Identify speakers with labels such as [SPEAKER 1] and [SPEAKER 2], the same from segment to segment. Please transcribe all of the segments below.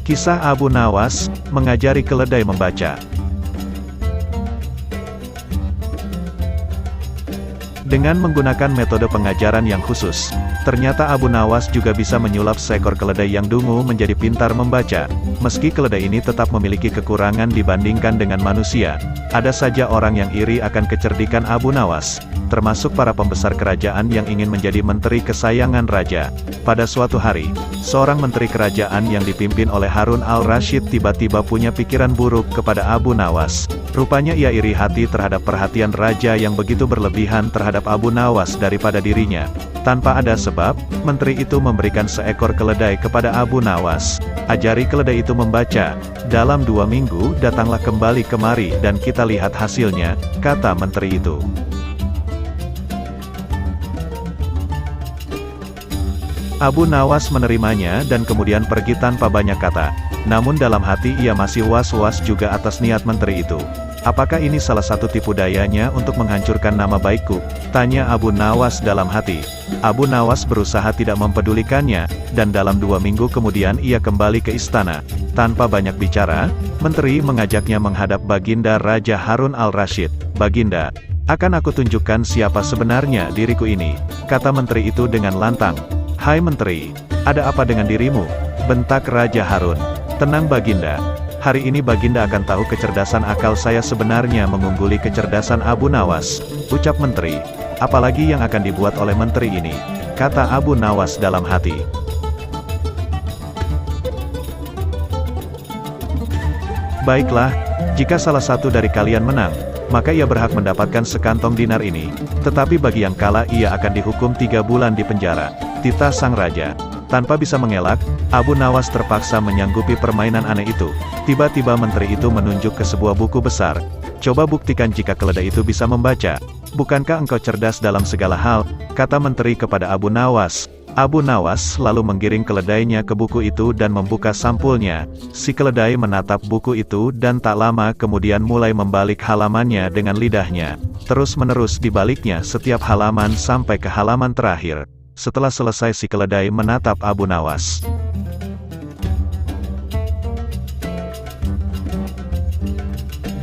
[SPEAKER 1] Kisah Abu Nawas, mengajari keledai membaca. Dengan menggunakan metode pengajaran yang khusus, ternyata Abu Nawas juga bisa menyulap seekor keledai yang dungu menjadi pintar membaca. Meski keledai ini tetap memiliki kekurangan dibandingkan dengan manusia, ada saja orang yang iri akan kecerdikan Abu Nawas, termasuk para pembesar kerajaan yang ingin menjadi menteri kesayangan raja. Pada suatu hari, seorang menteri kerajaan yang dipimpin oleh Harun al-Rashid tiba-tiba punya pikiran buruk kepada Abu Nawas. Rupanya ia iri hati terhadap perhatian raja yang begitu berlebihan terhadap Abu Nawas daripada dirinya. Tanpa ada sebab, menteri itu memberikan seekor keledai kepada Abu Nawas. Ajari keledai itu membaca. Dalam 2 minggu datanglah kembali kemari dan kita lihat hasilnya, kata menteri itu. Abu Nawas menerimanya dan kemudian pergi tanpa banyak kata. Namun dalam hati ia masih was-was juga atas niat menteri itu. Apakah ini salah satu tipu dayanya untuk menghancurkan nama baikku? Tanya Abu Nawas dalam hati. Abu Nawas berusaha tidak mempedulikannya, dan dalam 2 minggu kemudian ia kembali ke istana. Tanpa banyak bicara, menteri mengajaknya menghadap Baginda Raja Harun al-Rashid. Baginda, akan aku tunjukkan siapa sebenarnya diriku ini, kata menteri itu dengan lantang. Hai menteri, ada apa dengan dirimu? Bentak Raja Harun. Tenang Baginda. Hari ini Baginda akan tahu kecerdasan akal saya sebenarnya mengungguli kecerdasan Abu Nawas, ucap menteri. Apalagi yang akan dibuat oleh menteri ini, kata Abu Nawas dalam hati. Baiklah, jika salah satu dari kalian menang, maka ia berhak mendapatkan sekantong dinar ini, tetapi bagi yang kalah ia akan dihukum 3 bulan di penjara, titah sang raja. Tanpa bisa mengelak, Abu Nawas terpaksa menyanggupi permainan aneh itu. Tiba-tiba menteri itu menunjuk ke sebuah buku besar. Coba buktikan jika keledai itu bisa membaca. Bukankah engkau cerdas dalam segala hal, kata menteri kepada Abu Nawas. Abu Nawas lalu menggiring keledainya ke buku itu dan membuka sampulnya. Si keledai menatap buku itu dan tak lama kemudian mulai membalik halamannya dengan lidahnya. Terus-menerus dibaliknya setiap halaman sampai ke halaman terakhir. Setelah selesai si keledai menatap Abu Nawas.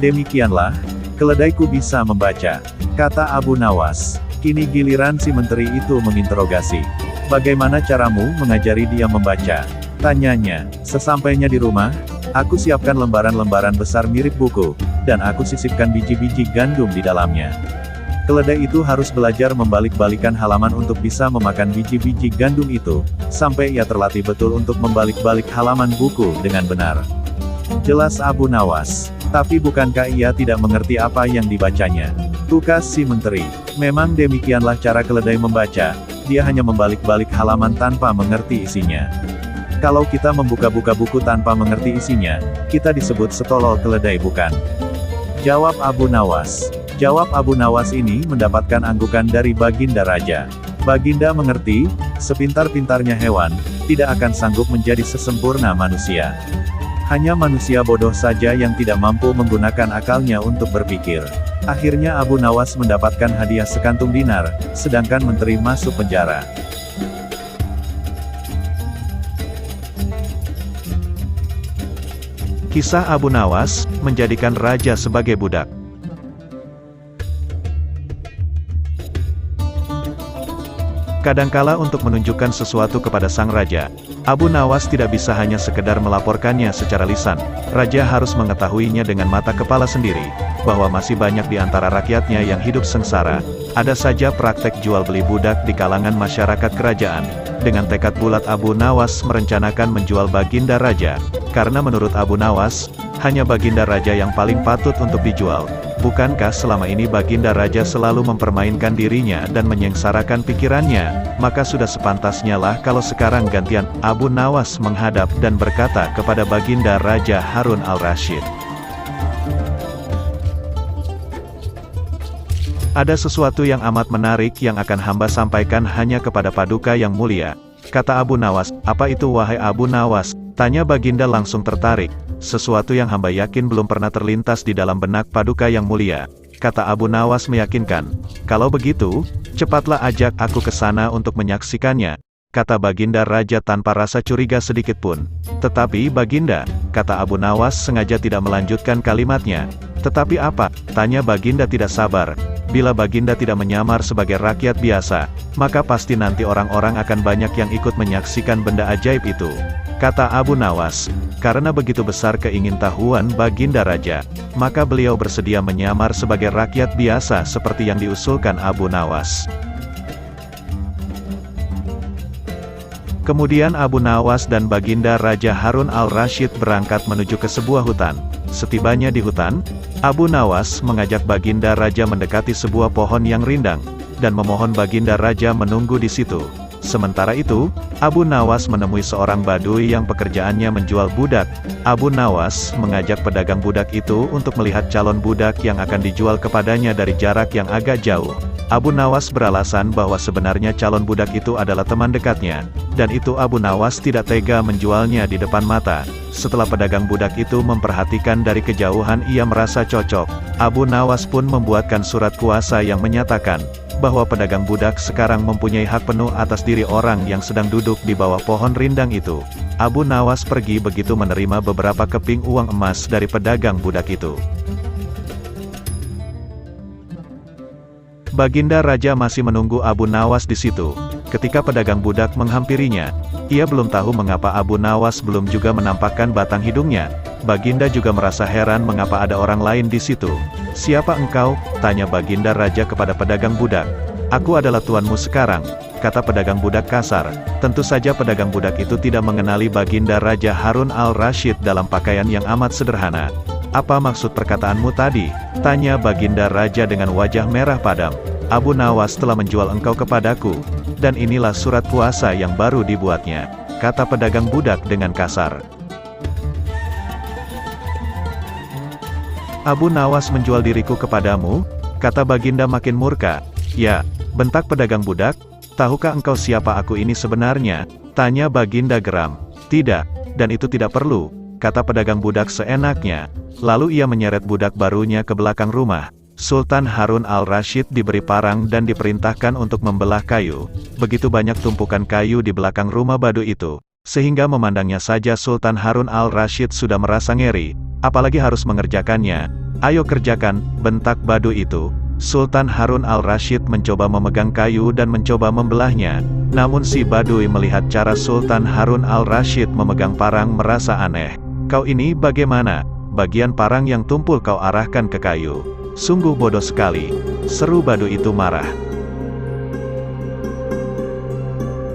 [SPEAKER 1] Demikianlah, keledaiku bisa membaca, kata Abu Nawas. Kini giliran si menteri itu menginterogasi. Bagaimana caramu mengajari dia membaca? Tanyanya. Sesampainya di rumah, aku siapkan lembaran-lembaran besar mirip buku, dan aku sisipkan biji-biji gandum di dalamnya. Keledai itu harus belajar membalik-balikan halaman untuk bisa memakan biji-biji gandum itu, sampai ia terlatih betul untuk membalik-balik halaman buku dengan benar. Jelas Abu Nawas. Tapi bukankah ia tidak mengerti apa yang dibacanya? Tukas si menteri. Memang demikianlah cara keledai membaca, dia hanya membalik-balik halaman tanpa mengerti isinya. Kalau kita membuka-buka buku tanpa mengerti isinya, kita disebut setolol keledai bukan? Jawab Abu Nawas. Jawab Abu Nawas ini mendapatkan anggukan dari Baginda Raja. Baginda mengerti, sepintar-pintarnya hewan, tidak akan sanggup menjadi sesempurna manusia. Hanya manusia bodoh saja yang tidak mampu menggunakan akalnya untuk berpikir. Akhirnya Abu Nawas mendapatkan hadiah sekantung dinar, sedangkan menteri masuk penjara. Kisah Abu Nawas, menjadikan raja sebagai budak. Kadangkala untuk menunjukkan sesuatu kepada sang raja, Abu Nawas tidak bisa hanya sekedar melaporkannya secara lisan. Raja harus mengetahuinya dengan mata kepala sendiri, bahwa masih banyak di antara rakyatnya yang hidup sengsara. Ada saja praktek jual beli budak di kalangan masyarakat kerajaan. Dengan tekad bulat Abu Nawas merencanakan menjual Baginda Raja, karena menurut Abu Nawas, hanya Baginda Raja yang paling patut untuk dijual. Bukankah selama ini Baginda Raja selalu mempermainkan dirinya dan menyengsarakan pikirannya? Maka sudah sepantasnya lah kalau sekarang gantian. Abu Nawas menghadap dan berkata kepada Baginda Raja Harun al-Rashid. Ada sesuatu yang amat menarik yang akan hamba sampaikan hanya kepada Paduka yang mulia, kata Abu Nawas. Apa itu wahai Abu Nawas? Tanya Baginda langsung tertarik. Sesuatu yang hamba yakin belum pernah terlintas di dalam benak Paduka yang mulia, kata Abu Nawas meyakinkan. Kalau begitu, cepatlah ajak aku ke sana untuk menyaksikannya.
[SPEAKER 2] kata Baginda Raja tanpa rasa curiga sedikit pun. Tetapi Baginda, kata Abu Nawas sengaja tidak melanjutkan kalimatnya. Tetapi apa? Tanya Baginda tidak sabar. Bila Baginda tidak menyamar sebagai rakyat biasa, maka pasti nanti orang-orang akan banyak yang ikut menyaksikan benda ajaib itu. Kata Abu Nawas, karena begitu besar keingintahuan Baginda Raja, maka beliau bersedia menyamar sebagai rakyat biasa seperti yang diusulkan Abu Nawas. Kemudian Abu Nawas dan Baginda Raja Harun al-Rasyid berangkat menuju ke sebuah hutan. Setibanya di hutan, Abu Nawas mengajak Baginda Raja mendekati sebuah pohon yang rindang, dan memohon Baginda Raja menunggu di situ. Sementara itu, Abu Nawas menemui seorang badui yang pekerjaannya menjual budak. Abu Nawas mengajak pedagang budak itu untuk melihat calon budak yang akan dijual kepadanya dari jarak yang agak jauh. Abu Nawas beralasan bahwa sebenarnya calon budak itu adalah teman dekatnya, dan itu Abu Nawas tidak tega menjualnya di depan mata. Setelah pedagang budak itu memperhatikan dari kejauhan ia merasa cocok, Abu Nawas pun membuatkan surat kuasa yang menyatakan bahwa pedagang budak sekarang mempunyai hak penuh atas diri orang yang sedang duduk di bawah pohon rindang itu. Abu Nawas pergi begitu menerima beberapa keping uang emas dari pedagang budak itu. Baginda Raja masih menunggu Abu Nawas di situ. Ketika pedagang budak menghampirinya, ia belum tahu mengapa Abu Nawas belum juga menampakkan batang hidungnya. Baginda juga merasa heran mengapa ada orang lain di situ. "Siapa engkau?" tanya Baginda Raja kepada pedagang budak. "Aku adalah tuanmu sekarang," kata pedagang budak kasar. Tentu saja pedagang budak itu tidak mengenali Baginda Raja Harun al-Rasyid dalam pakaian yang amat sederhana. "Apa maksud perkataanmu tadi?" tanya Baginda Raja dengan wajah merah padam. "Abu Nawas telah menjual engkau kepadaku, dan inilah surat kuasa yang baru dibuatnya," kata pedagang budak dengan kasar. "Abu Nawas menjual diriku kepadamu?" kata Baginda makin murka. "Ya," bentak pedagang budak. "Tahukah engkau siapa aku ini sebenarnya?" tanya Baginda geram. "Tidak, dan itu tidak perlu," kata pedagang budak seenaknya. Lalu ia menyeret budak barunya ke belakang rumah. Sultan Harun al-Rasyid diberi parang dan diperintahkan untuk membelah kayu. Begitu banyak tumpukan kayu di belakang rumah Badu itu, sehingga memandangnya saja Sultan Harun al-Rasyid sudah merasa ngeri, apalagi harus mengerjakannya. "Ayo kerjakan," bentak Badu itu. Sultan Harun al-Rasyid mencoba memegang kayu dan mencoba membelahnya. Namun si Badui melihat cara Sultan Harun al-Rasyid memegang parang merasa aneh. "Kau ini bagaimana? Bagian parang yang tumpul kau arahkan ke kayu. Sungguh bodoh sekali," seru Badu itu marah.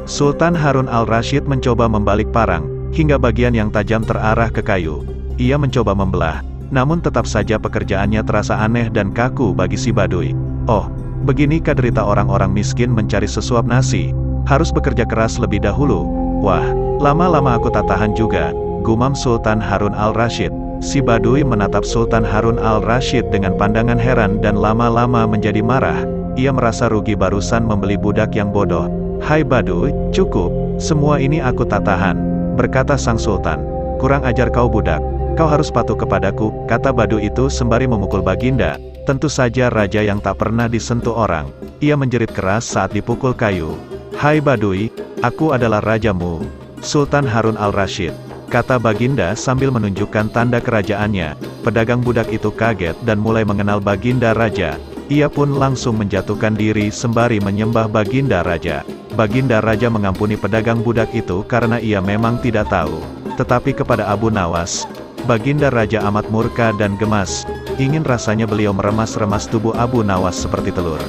[SPEAKER 2] Sultan Harun al-Rasyid mencoba membalik parang, hingga bagian yang tajam terarah ke kayu. Ia mencoba membelah, namun tetap saja pekerjaannya terasa aneh dan kaku bagi si Badui. "Oh, beginikah derita orang-orang miskin mencari sesuap nasi? Harus bekerja keras lebih dahulu. Wah, lama-lama aku tak tahan juga," gumam Sultan Harun al-Rasyid. Si Badui menatap Sultan Harun al-Rasyid dengan pandangan heran dan lama-lama menjadi marah. Ia merasa rugi barusan membeli budak yang bodoh. "Hai Badui, cukup, semua ini aku tak tahan," berkata sang Sultan. "Kurang ajar kau budak, kau harus patuh kepadaku," kata Badui itu sembari memukul Baginda. Tentu saja raja yang tak pernah disentuh orang. Ia menjerit keras saat dipukul kayu. "Hai Badui, aku adalah rajamu, Sultan Harun al-Rasyid," kata Baginda sambil menunjukkan tanda kerajaannya. Pedagang budak itu kaget dan mulai mengenal Baginda Raja. Ia pun langsung menjatuhkan diri sembari menyembah Baginda Raja. Baginda Raja mengampuni pedagang budak itu karena ia memang tidak tahu. Tetapi kepada Abu Nawas, Baginda Raja amat murka dan gemas. Ingin rasanya beliau meremas-remas tubuh Abu Nawas seperti telur.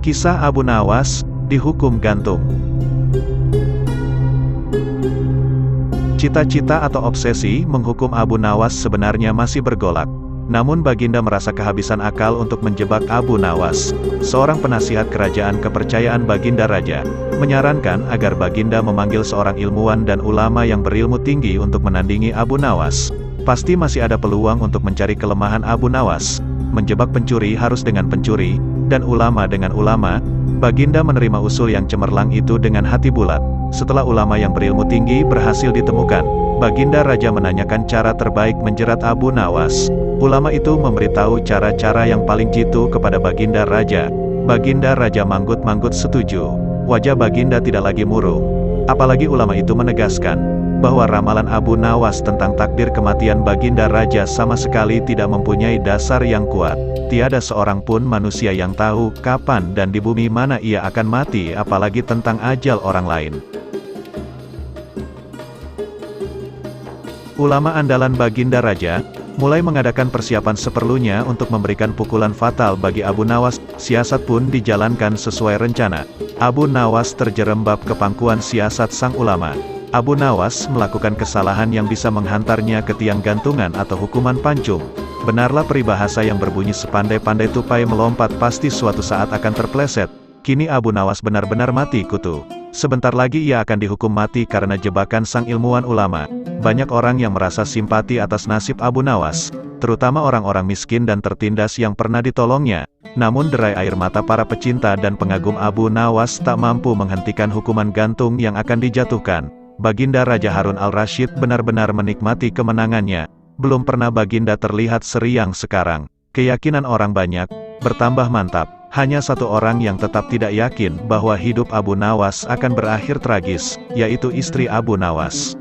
[SPEAKER 2] Kisah Abu Nawas dihukum gantung. Cita-cita atau obsesi menghukum Abu Nawas sebenarnya masih bergolak. Namun Baginda merasa kehabisan akal untuk menjebak Abu Nawas. Seorang penasihat kerajaan kepercayaan Baginda Raja menyarankan agar Baginda memanggil seorang ilmuwan dan ulama yang berilmu tinggi untuk menandingi Abu Nawas. Pasti masih ada peluang untuk mencari kelemahan Abu Nawas. Menjebak pencuri harus dengan pencuri, dan ulama dengan ulama. Baginda menerima usul yang cemerlang itu dengan hati bulat. Setelah ulama yang berilmu tinggi berhasil ditemukan, Baginda Raja menanyakan cara terbaik menjerat Abu Nawas. Ulama itu memberitahu cara-cara yang paling jitu kepada Baginda Raja. Baginda Raja manggut-manggut setuju. Wajah Baginda tidak lagi murung. Apalagi ulama itu menegaskan bahwa ramalan Abu Nawas tentang takdir kematian Baginda Raja sama sekali tidak mempunyai dasar yang kuat. Tiada seorang pun manusia yang tahu kapan dan di bumi mana ia akan mati, apalagi tentang ajal orang lain. Ulama andalan Baginda Raja mulai mengadakan persiapan seperlunya untuk memberikan pukulan fatal bagi Abu Nawas. Siasat pun dijalankan sesuai rencana. Abu Nawas terjerembab ke pangkuan siasat sang ulama. Abu Nawas melakukan kesalahan yang bisa menghantarnya ke tiang gantungan atau hukuman pancung. Benarlah peribahasa yang berbunyi sepandai-pandai tupai melompat pasti suatu saat akan terpleset. Kini Abu Nawas benar-benar mati kutu. Sebentar lagi ia akan dihukum mati karena jebakan sang ilmuwan ulama. Banyak orang yang merasa simpati atas nasib Abu Nawas, terutama orang-orang miskin dan tertindas yang pernah ditolongnya. Namun derai air mata para pecinta dan pengagum Abu Nawas tak mampu menghentikan hukuman gantung yang akan dijatuhkan. Baginda Raja Harun al-Rasyid benar-benar menikmati kemenangannya. Belum pernah Baginda terlihat seriang sekarang. Keyakinan orang banyak bertambah mantap. Hanya satu orang yang tetap tidak yakin bahwa hidup Abu Nawas akan berakhir tragis, yaitu istri Abu Nawas.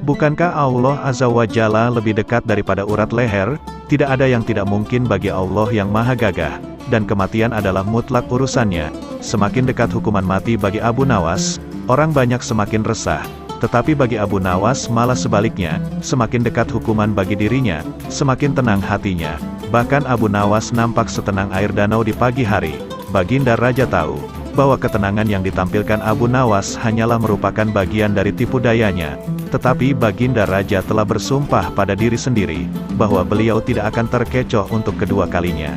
[SPEAKER 2] Bukankah Allah Azza wa Jalla lebih dekat daripada urat leher? Tidak ada yang tidak mungkin bagi Allah yang maha gagah, dan kematian adalah mutlak urusannya. Semakin dekat hukuman mati bagi Abu Nawas, orang banyak semakin resah. Tetapi bagi Abu Nawas malah sebaliknya, semakin dekat hukuman bagi dirinya, semakin tenang hatinya. Bahkan Abu Nawas nampak setenang air danau di pagi hari. Baginda Raja tahu bahwa ketenangan yang ditampilkan Abu Nawas hanyalah merupakan bagian dari tipu dayanya. Tetapi Baginda Raja telah bersumpah pada diri sendiri, bahwa beliau tidak akan terkecoh untuk kedua kalinya.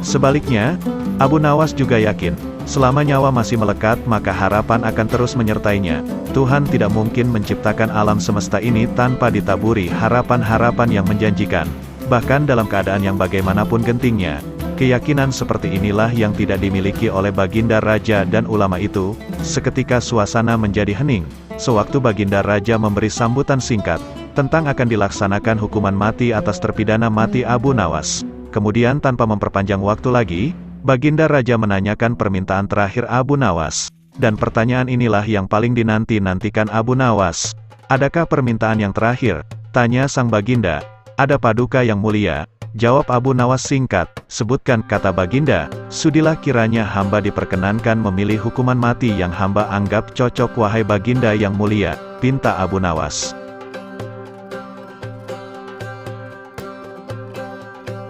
[SPEAKER 2] Sebaliknya, Abu Nawas juga yakin, selama nyawa masih melekat maka harapan akan terus menyertainya. Tuhan tidak mungkin menciptakan alam semesta ini tanpa ditaburi harapan-harapan yang menjanjikan. Bahkan dalam keadaan yang bagaimanapun gentingnya, keyakinan seperti inilah yang tidak dimiliki oleh Baginda Raja dan ulama itu. Seketika suasana menjadi hening, sewaktu Baginda Raja memberi sambutan singkat, tentang akan dilaksanakan hukuman mati atas terpidana mati Abu Nawas. Kemudian tanpa memperpanjang waktu lagi, Baginda Raja menanyakan permintaan terakhir Abu Nawas. Dan pertanyaan inilah yang paling dinanti-nantikan Abu Nawas. Adakah permintaan yang terakhir? Tanya sang Baginda. Ada paduka yang mulia. Jawab Abu Nawas singkat. Sebutkan, kata Baginda. Sudilah kiranya hamba diperkenankan memilih hukuman mati yang hamba anggap cocok wahai Baginda yang mulia, pinta Abu Nawas.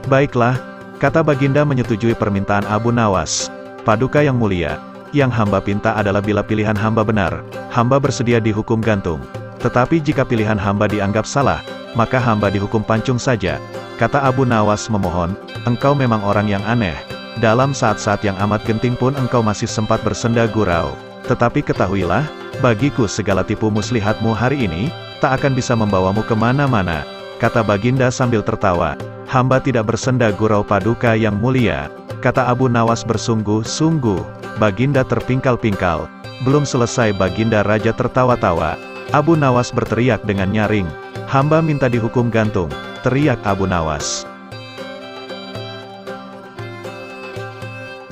[SPEAKER 2] Baiklah, kata Baginda menyetujui permintaan Abu Nawas. Paduka yang mulia, yang hamba pinta adalah bila pilihan hamba benar, hamba bersedia dihukum gantung. Tetapi jika pilihan hamba dianggap salah, maka hamba dihukum pancung saja. Kata Abu Nawas memohon, engkau memang orang yang aneh. Dalam saat-saat yang amat genting pun engkau masih sempat bersenda gurau. Tetapi ketahuilah, bagiku segala tipu muslihatmu hari ini, tak akan bisa membawamu kemana-mana. Kata Baginda sambil tertawa, hamba tidak bersenda gurau paduka yang mulia. Kata Abu Nawas bersungguh-sungguh. Baginda terpingkal-pingkal. Belum selesai Baginda Raja tertawa-tawa, Abu Nawas berteriak dengan nyaring, hamba minta dihukum gantung, teriak Abu Nawas.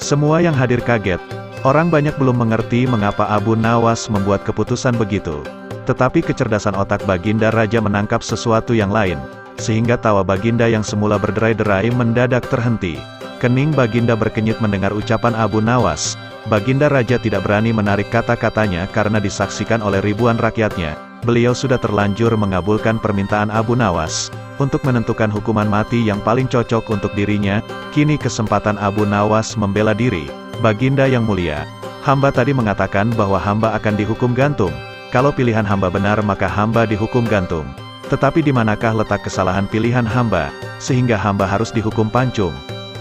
[SPEAKER 2] Semua yang hadir kaget. Orang banyak belum mengerti mengapa Abu Nawas membuat keputusan begitu. Tetapi kecerdasan otak Baginda Raja menangkap sesuatu yang lain, sehingga tawa Baginda yang semula berderai-derai mendadak terhenti. Kening Baginda berkenyit mendengar ucapan Abu Nawas. Baginda Raja tidak berani menarik kata-katanya karena disaksikan oleh ribuan rakyatnya. Beliau sudah terlanjur mengabulkan permintaan Abu Nawas untuk menentukan hukuman mati yang paling cocok untuk dirinya. Kini kesempatan Abu Nawas membela diri. Baginda yang mulia, hamba tadi mengatakan bahwa hamba akan dihukum gantung. Kalau pilihan hamba benar maka hamba dihukum gantung. Tetapi di manakah letak kesalahan pilihan hamba, sehingga hamba harus dihukum pancung?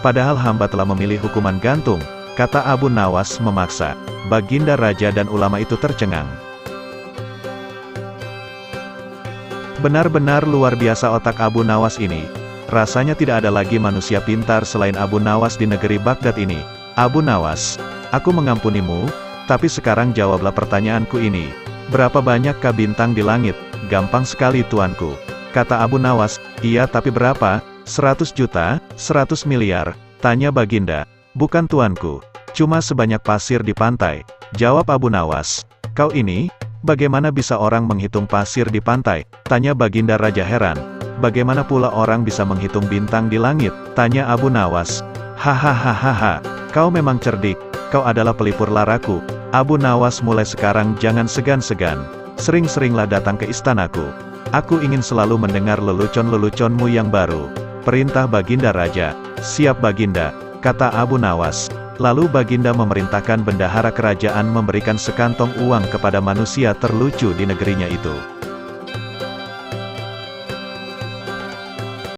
[SPEAKER 2] Padahal hamba telah memilih hukuman gantung, kata Abu Nawas memaksa. Baginda Raja dan ulama itu tercengang. Benar-benar luar biasa otak Abu Nawas ini. Rasanya tidak ada lagi manusia pintar selain Abu Nawas di negeri Baghdad ini. Abu Nawas, aku mengampunimu, tapi sekarang jawablah pertanyaanku ini. Berapa banyakkah bintang di langit? Gampang sekali tuanku. Kata Abu Nawas, iya tapi berapa? 100 juta, 100 miliar, tanya Baginda. Bukan tuanku, cuma sebanyak pasir di pantai. Jawab Abu Nawas. Kau ini, bagaimana bisa orang menghitung pasir di pantai? Tanya Baginda Raja heran. Bagaimana pula orang bisa menghitung bintang di langit? Tanya Abu Nawas. Hahaha, kau memang cerdik, kau adalah pelipur laraku. Abu Nawas mulai sekarang jangan segan-segan. Sering-seringlah datang ke istanaku. Aku ingin selalu mendengar lelucon-leluconmu yang baru. Perintah Baginda Raja. Siap Baginda, kata Abu Nawas. Lalu Baginda memerintahkan bendahara kerajaan memberikan sekantong uang kepada manusia terlucu di negerinya itu.